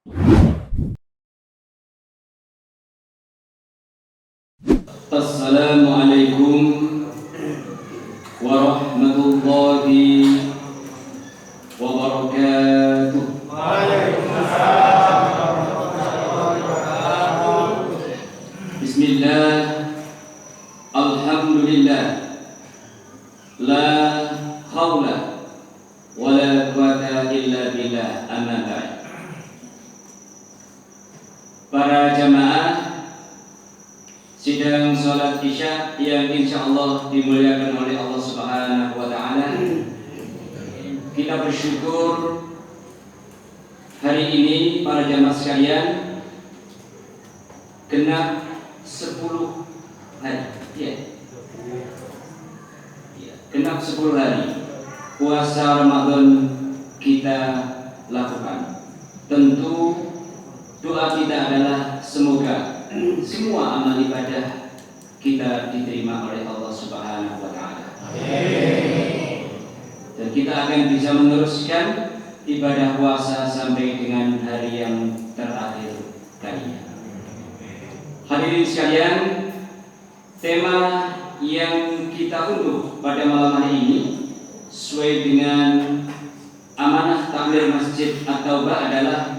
Assalamualaikum warahmatullahi wabarakatuh. Waalaikumsalam warahmatullahi wabarakatuh. Bismillah, alhamdulillah, la haula wa la quwata illa billah, amma ba'd. Para jamaah sidang salat Isya yang insyaallah dimuliakan oleh Allah Subhanahu wa taala. Kita bersyukur hari ini para jamaah sekalian genap 10 hari. Genap 10 hari puasa Ramadan kita lakukan. Tentu doa kita adalah semoga semua amal ibadah kita diterima oleh Allah Subhanahu wa taala. Dan kita akan bisa meneruskan ibadah puasa sampai dengan hari yang terakhir kalinya. Hadirin sekalian, tema yang kita unduh pada malam hari ini sesuai dengan amanah takmir Masjid At-Taubah adalah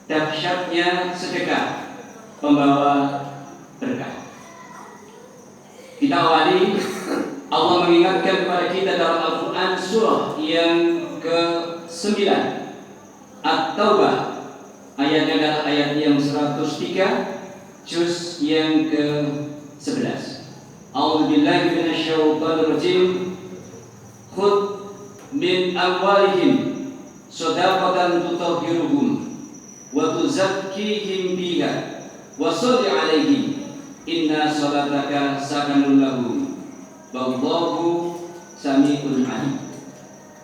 dahsyatnya sedekah pembawa berkah. Kita awali, Allah mengingatkan kepada kita dalam Al-Quran surah yang ke-9 At-Taubah, ayatnya adalah ayat yang 103, juz yang ke-11. A'udzubillahi minasyaitonirrajim. Khudh min amwalihim shadaqatan tutahhiruhum wa tuzakkihim biha wa sholli 'alaihim inna sholataka sakanun lahum wallahu sami'un 'alim.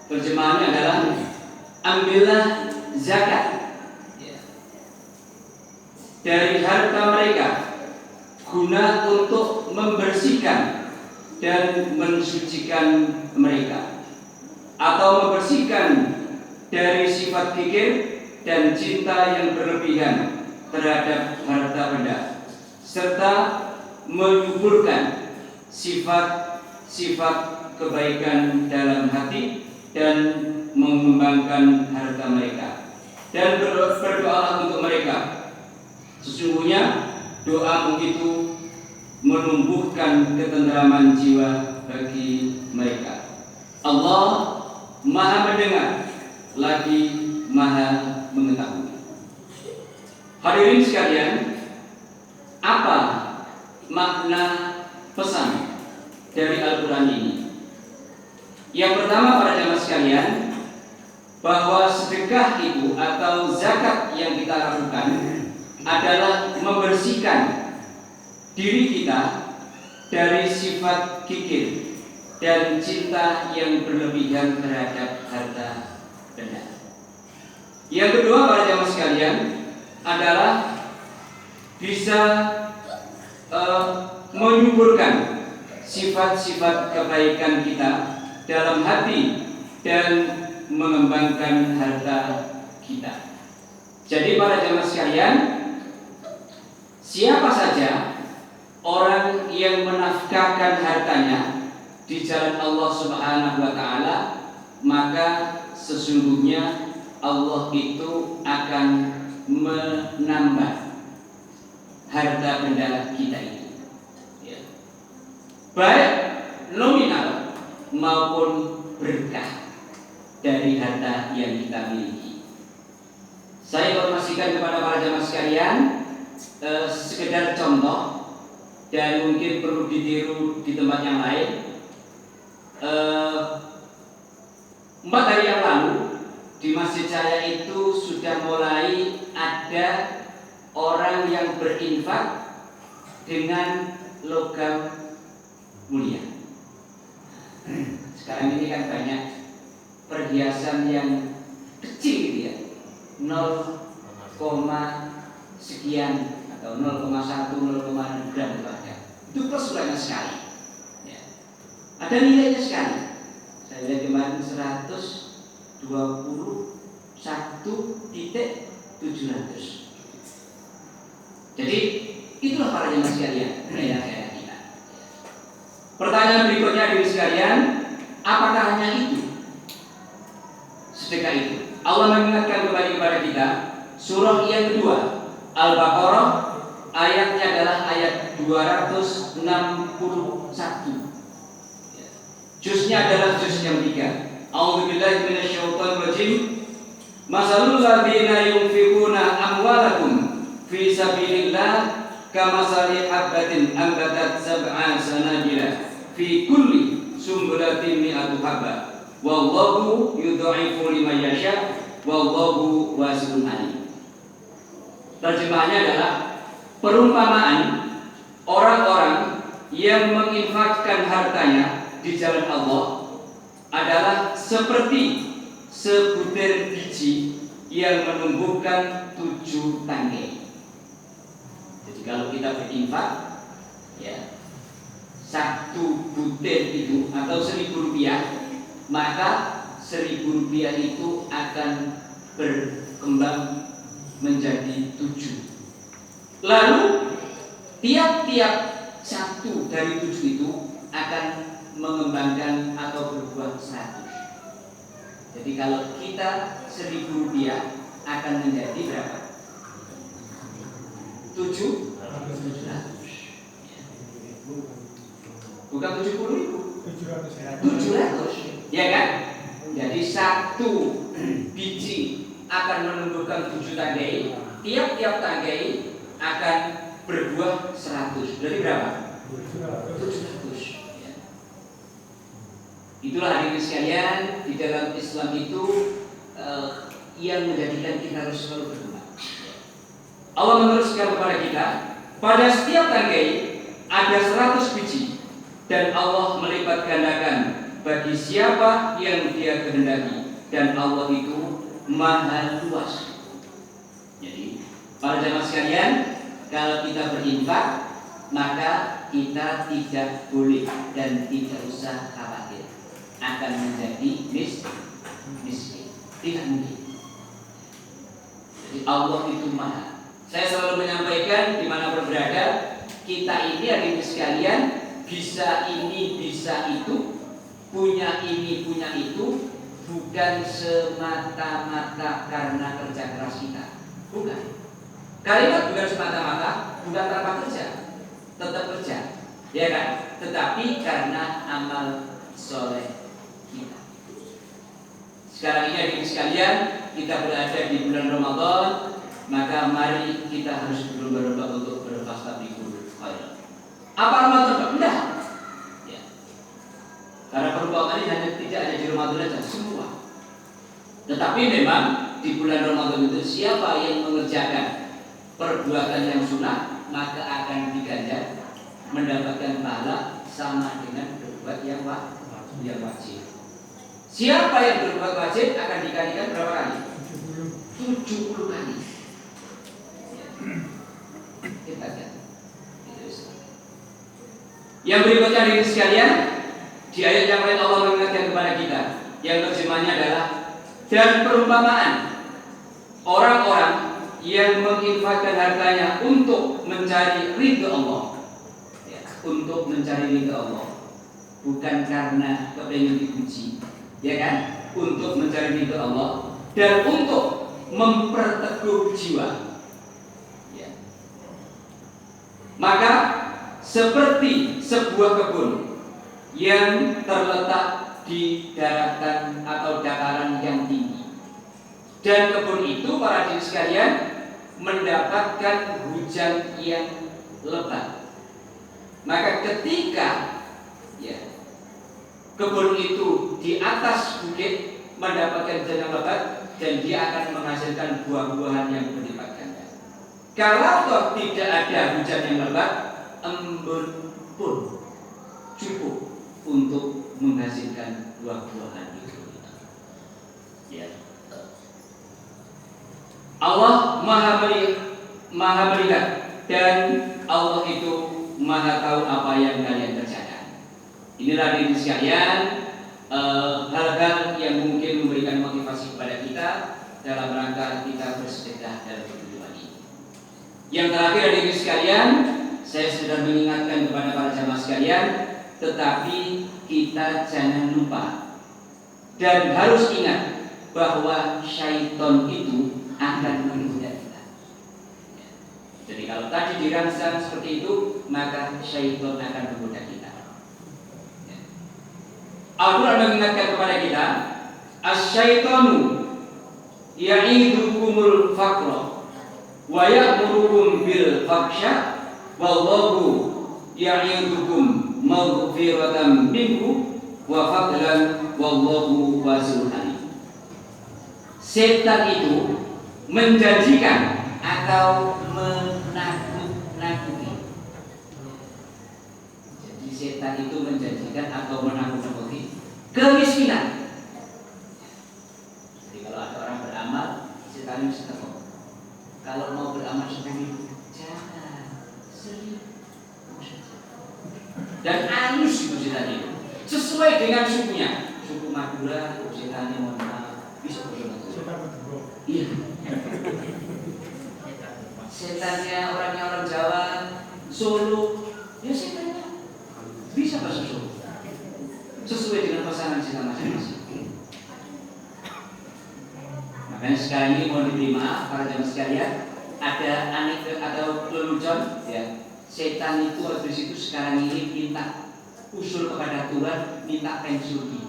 Terjemahannya adalah ambillah zakat dari harta mereka guna untuk membersihkan dan mensucikan mereka, atau membersihkan dari sifat kikir dan cinta yang berlebihan terhadap harta benda, serta menyuburkan sifat-sifat kebaikan dalam hati dan mengembangkan harta mereka. Dan berdoalah untuk mereka, sesungguhnya doamu itu menumbuhkan ketenteraman jiwa bagi mereka. Allah Maha mendengar lagi Maha mengetahui. Hadirin sekalian, apa makna pesan dari Al-Quran ini? Yang pertama para jamaah sekalian, bahwa sedekah itu atau zakat yang kita lakukan adalah membersihkan diri kita dari sifat kikir dan cinta yang berlebihan terhadap harta benda. Yang kedua para jamaah sekalian adalah bisa menyuburkan sifat-sifat kebaikan kita dalam hati dan mengembangkan harta kita. Jadi para jamaah sekalian, siapa saja orang yang menafkahkan hartanya di jalan Allah Subhanahu wa taala, maka sesungguhnya Allah itu akan menambah harta benda kita itu, baik nominal maupun berkah dari harta yang kita miliki. Saya informasikan kepada para jamaah sekalian sekedar contoh dan mungkin perlu ditiru di tempat yang lain. 4 hari yang lalu di masjid saya itu sudah mulai ada orang yang berinfak dengan logam mulia. Sekarang ini kan banyak perhiasan yang kecil gitu ya, 0, sekian atau 0,1, 0,6 gram itu plus banyak sekali ya. Ada nilainya sekali. Saya lihat kemarin 121.1 700. Jadi itulah para jemaah sekalian, daerah-daerah kita. Pertanyaan berikutnya hadirin sekalian, apakah hanya itu? Sedekah itu. Allah mengingatkan kembali kepada kita surah yang kedua, Al-Baqarah, ayatnya adalah ayat 261. Juznya adalah juz yang 3. A'udzubillahi minasyaitonirrajim. Masalul ladzina yunfiquna amwalakum fi sabilillah kamasali habbatin ambatat sab'a sanabila fi kulli sumbulatin mi'atu habba wallahu yudha'ifu liman yasha wallahu wasi'un alim. Terjemahannya adalah perumpamaan orang-orang yang menginfakkan hartanya di jalan Allah adalah seperti sebutir biji yang menumbuhkan 7 tangkai. Jadi kalau kita berinfak, ya, 1 butir itu atau 1.000 rupiah, maka 1.000 rupiah itu akan berkembang menjadi 7. Lalu tiap-tiap 1 dari 7 itu akan mengembangkan atau berbuah 100. Jadi kalau kita 1.000 rupiah akan menjadi berapa? 700. Bukan 70.000, 700, ya kan? Jadi 1 biji akan menumbuhkan 7 tangkai. Tiap-tiap tangkai akan berbuah 100. Berarti berapa? 700. Itulah hadirin sekalian, di dalam Islam itu yang menjadikan kita harus selalu berdoa. Allah meneruskan kepada kita, pada setiap tangkai ada 100 biji dan Allah melipat gandakan bagi siapa yang Dia kehendaki, dan Allah itu maha luas. Jadi para jemaah sekalian, kalau kita berinfak maka kita tidak boleh dan tidak usah khawatir akan menjadi miskin. Tidak mungkin. Jadi Allah itu maha. Saya selalu menyampaikan dimanapun berada, kita ini hadirin sekalian bisa ini bisa itu, punya ini punya itu, bukan semata-mata karena kerja keras kita. Bukan. Kalimat bukan semata-mata, bukan tanpa kerja, tetap kerja, ya kan? Tetapi karena amal soleh kita. Sekarang ini hadirin sekalian, kita berada di bulan Ramadan, maka mari kita harus berlomba-lomba untuk berfastabiqul khairat. Apa Ramadan? Enggak. Ya. Karena perumpamaan ini hanya tidak ada di Ramadan saja, semua. Tetapi memang di bulan Ramadan itu siapa yang mengerjakan perbuatan yang sunnah, maka akan diganjar mendapatkan pahala sama dengan berbuat yang wajib. Siapa yang berbuat wajib akan dikalikan berapa kali? 70 kali. Kita lihat. Yang berikutnya hadirin sekalian, di ayat yang lain Allah mengingatkan kepada kita, yang terjemahnya adalah dan perumpamaan orang-orang yang menginfakkan hartanya untuk mencari ridha Allah, ya, untuk mencari ridha Allah, bukan karena kepengen dipuji, ya kan? Untuk mencari ridha Allah dan untuk memperteguh jiwa, ya. Maka seperti sebuah kebun yang terletak di daratan atau dataran yang tinggi, dan kebun itu para hadirin sekalian mendapatkan hujan yang lebat. Maka ketika ya, kebun itu di atas bukit mendapatkan hujan yang lebat, dan dia akan menghasilkan buah-buahan yang berlipat ganda. Kalau toh tidak ada hujan yang lebat, embun pun cukup untuk menghasilkan buah-buahan itu. Ya. Allah maha melihat dan Allah itu maha tahu apa yang kalian kerjakan. Inilah hadirin sekalian hal-hal yang mungkin memberikan motivasi kepada kita dalam rangka kita bersedekah dalam kehidupan ini. Yang terakhir hadirin sekalian, saya sudah mengingatkan kepada para jamaah sekalian, tetapi kita jangan lupa dan harus ingat bahwa syaitan itu akan menggoda kita. Jadi kalau tadi dirangsang seperti itu, maka syaitan akan menggoda kita. Al-Quran mengingatkan kepada kita, asyaitanu ya'idukumul faqra wa ya'murukum bil fahsya wallahu ya'idukum maghfiratan minhu wa fadlan wallahu wasi'un alim. Setan itu menjanjikan atau menakut-nakuti. Jadi setan itu menjanjikan atau menakut-nakuti kemiskinan. Jadi kalau ada orang beramal, setan itu ketemu. Kalau mau beramal seperti itu, jangan serius. Dan halus itu setan itu, sesuai dengan sukunya. Suku Madura, setannya mohon maaf, bisa bersama. Iya. Setannya orang Jawa, Solo, ya setannya bisa bahasa Solo. Sesuai dengan pasangan kita masing-masing. Makanya sekarang ini mohon diberi maaf para jamaah sekalian, ada anekdot atau lelucon ya. Setan itu habis itu sekarang ini minta usul kepada Tuhan, minta pensiun dia.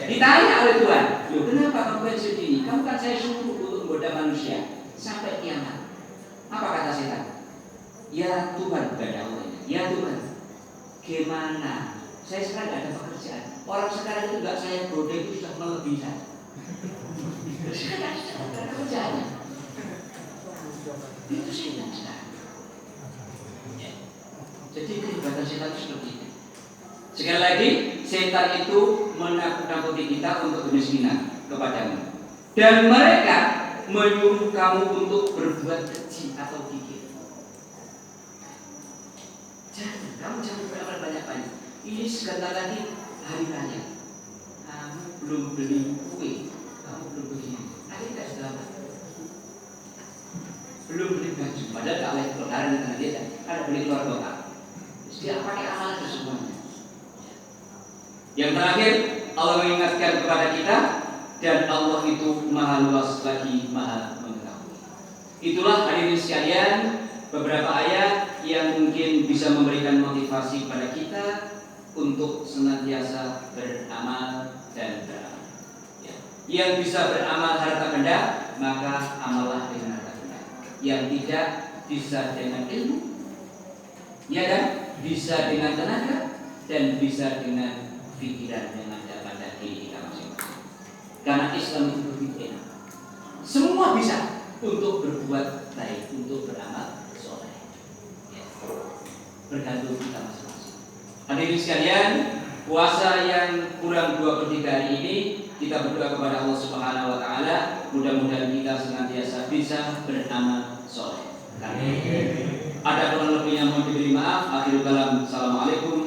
Ditanya oleh Tuhan, loh kenapa kamu pensiun ini? Kamu kan saya suruh untuk menggoda manusia sampai kiamat. Apa kata setan? Ya Tuhan, kepada Allah. Ya Tuhan, gimana? Saya sekarang tidak ada pekerjaan. Orang sekarang itu nggak saya goda itu sudah melebihi saya. Sekarang tidak ada pekerjaannya. Itu setan sekarang. Jadi keherbatan setan itu seperti itu. Sekali lagi, setan itu menakut-nakuti kita untuk kemiskinan kepadamu. Dan mereka menyuruh kamu untuk berbuat keji atau gigit. Kamu jangan beramal banyak-banyak. Ini sebentar lagi hari raya. Kamu belum beli kue, kamu belum begini. Ada tidak selamat? Belum beli baju. Padahal tak oleh lebaran dengan dia ada beli keluar kota. Dia pakai amalan itu semuanya. Yang terakhir, Allah mengingatkan kepada kita, dan Allah itu maha luas lagi maha mengetahui. Itulah hadirin sekalian beberapa ayat yang mungkin bisa memberikan motivasi pada kita untuk senantiasa beramal dan beramal. Ya. Yang bisa beramal harta benda, maka amallah dengan harta benda. Yang tidak bisa dengan ilmu, ya kan? Bisa dengan tenaga dan bisa dengan pikiran yang ada pada diri kita masing-masing. Karena Islam itu begitu enak. Semua bisa untuk berbuat baik, untuk beramal soleh. Ya. Bergantung kita masing-masing. Hadirin sekalian, puasa yang kurang 2/3 hari ini kita berdoa kepada Allah Subhanahu wa taala, mudah-mudahan kita senantiasa bisa beramal soleh. Amin. Ada kurang lebihnya mohon diberi maaf. Akhirul kalam. Assalamualaikum